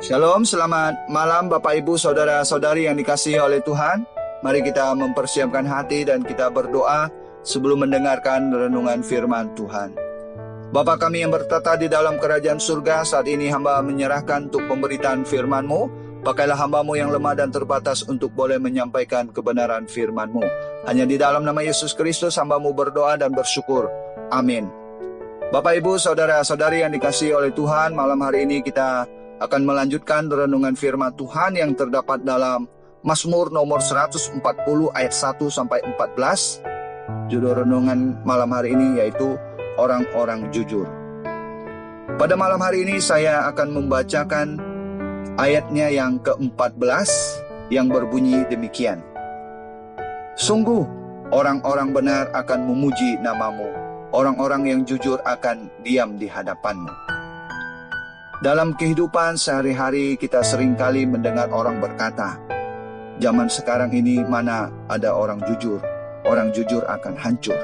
Shalom, selamat malam Bapak Ibu Saudara-saudari yang dikasihi oleh Tuhan. Mari kita mempersiapkan hati dan kita berdoa sebelum mendengarkan renungan firman Tuhan. Bapa kami yang bertata di dalam kerajaan surga, saat ini hamba menyerahkan untuk pemberitaan firman-Mu. Pakailah hamba-Mu yang lemah dan terbatas untuk boleh menyampaikan kebenaran firman-Mu. Hanya di dalam nama Yesus Kristus hamba-Mu berdoa dan bersyukur. Amin. Bapak Ibu Saudara-saudari yang dikasihi oleh Tuhan, malam hari ini kita akan melanjutkan renungan firman Tuhan yang terdapat dalam Mazmur nomor 140 ayat 1 sampai 14. Judul renungan malam hari ini yaitu orang-orang jujur. Pada malam hari ini saya akan membacakan ayatnya yang ke-14 yang berbunyi demikian. Sungguh orang-orang benar akan memuji nama-Mu, orang-orang yang jujur akan diam di hadapan-Mu. Dalam kehidupan sehari-hari kita seringkali mendengar orang berkata, zaman sekarang ini mana ada orang jujur akan hancur.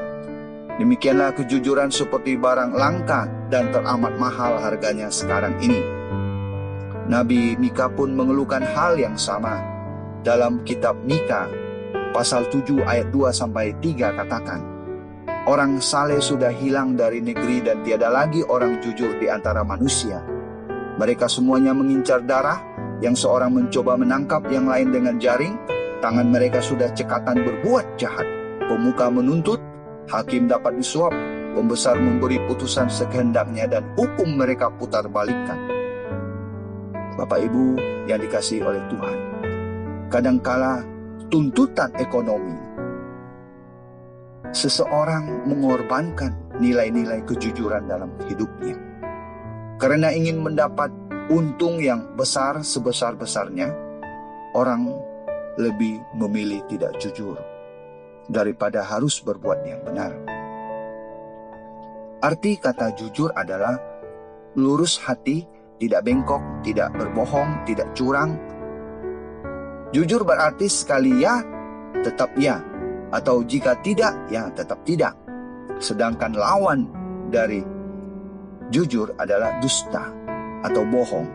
Demikianlah kejujuran seperti barang langka dan teramat mahal harganya sekarang ini. Nabi Mika pun mengeluhkan hal yang sama. Dalam kitab Mika pasal 7 ayat 2-3 katakan, orang saleh sudah hilang dari negeri dan tiada lagi orang jujur di antara manusia. Mereka semuanya mengincar darah, yang seorang mencoba menangkap yang lain dengan jaring, tangan mereka sudah cekatan berbuat jahat, pemuka menuntut, hakim dapat disuap, pembesar memberi putusan sekehendaknya dan hukum mereka putar balikkan. Bapak Ibu yang dikasihi oleh Tuhan, kadangkala tuntutan ekonomi, seseorang mengorbankan nilai-nilai kejujuran dalam hidupnya. Karena ingin mendapat untung yang besar sebesar-besarnya, orang lebih memilih tidak jujur daripada harus berbuat yang benar. Arti kata jujur adalah lurus hati, tidak bengkok, tidak berbohong, tidak curang. Jujur berarti sekali ya, tetap ya, atau jika tidak, ya tetap tidak. Sedangkan lawan dari jujur adalah dusta atau bohong.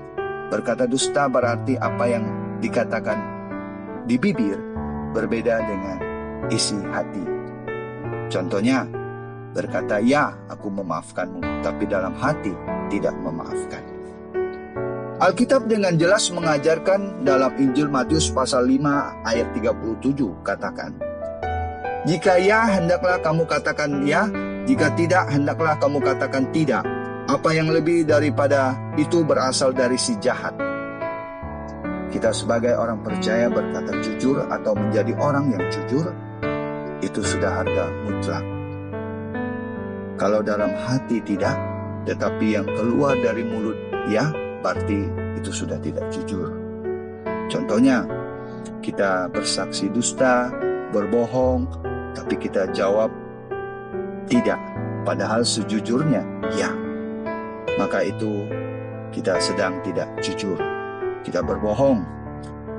Berkata dusta berarti apa yang dikatakan di bibir berbeda dengan isi hati. Contohnya, berkata ya aku memaafkanmu, tapi dalam hati tidak memaafkan. Alkitab dengan jelas mengajarkan dalam Injil Matius pasal 5 ayat 37 katakan, jika ya hendaklah kamu katakan ya, jika tidak hendaklah kamu katakan tidak. Apa yang lebih daripada itu berasal dari si jahat. Kita sebagai orang percaya berkata jujur atau menjadi orang yang jujur, itu sudah harga mutlak. Kalau dalam hati tidak, tetapi yang keluar dari mulut ya, berarti itu sudah tidak jujur. Contohnya, kita bersaksi dusta, berbohong, tapi kita jawab tidak, padahal sejujurnya ya. Maka itu kita sedang tidak jujur, kita berbohong.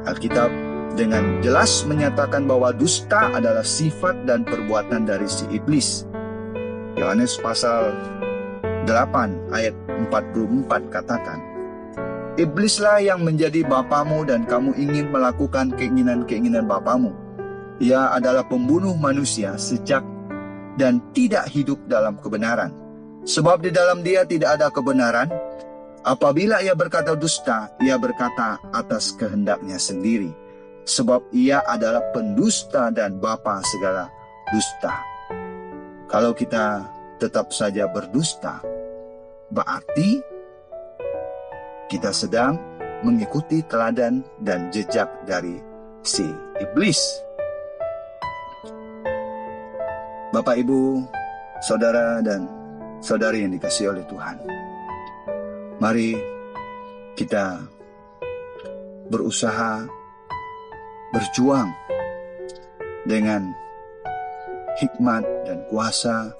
Alkitab dengan jelas menyatakan bahwa dusta adalah sifat dan perbuatan dari si iblis. Yohanes pasal 8 ayat 44 katakan, iblislah yang menjadi bapamu dan kamu ingin melakukan keinginan-keinginan bapamu. Ia adalah pembunuh manusia sejak dan tidak hidup dalam kebenaran. Sebab di dalam dia tidak ada kebenaran. Apabila ia berkata dusta, ia berkata atas kehendaknya sendiri. Sebab ia adalah pendusta dan bapa segala dusta. Kalau kita tetap saja berdusta, berarti kita sedang mengikuti teladan dan jejak dari si iblis. Bapak, Ibu, Saudara dan saudari yang dikasihi oleh Tuhan, mari kita berusaha berjuang dengan hikmat dan kuasa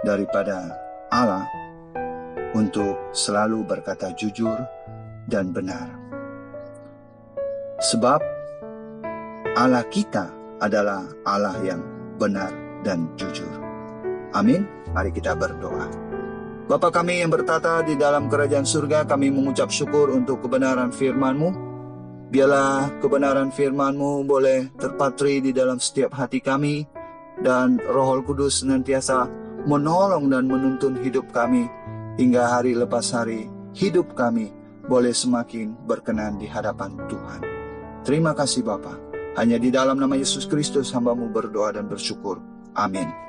daripada Allah untuk selalu berkata jujur dan benar. Sebab Allah kita adalah Allah yang benar dan jujur. Amin. Mari kita berdoa. Bapa kami yang bertata di dalam kerajaan surga, kami mengucap syukur untuk kebenaran firman-Mu. Biarlah kebenaran firman-Mu boleh terpatri di dalam setiap hati kami, dan Roh Kudus senantiasa menolong dan menuntun hidup kami, hingga hari lepas hari hidup kami boleh semakin berkenan di hadapan Tuhan. Terima kasih Bapa. Hanya di dalam nama Yesus Kristus hamba-Mu berdoa dan bersyukur. Amin.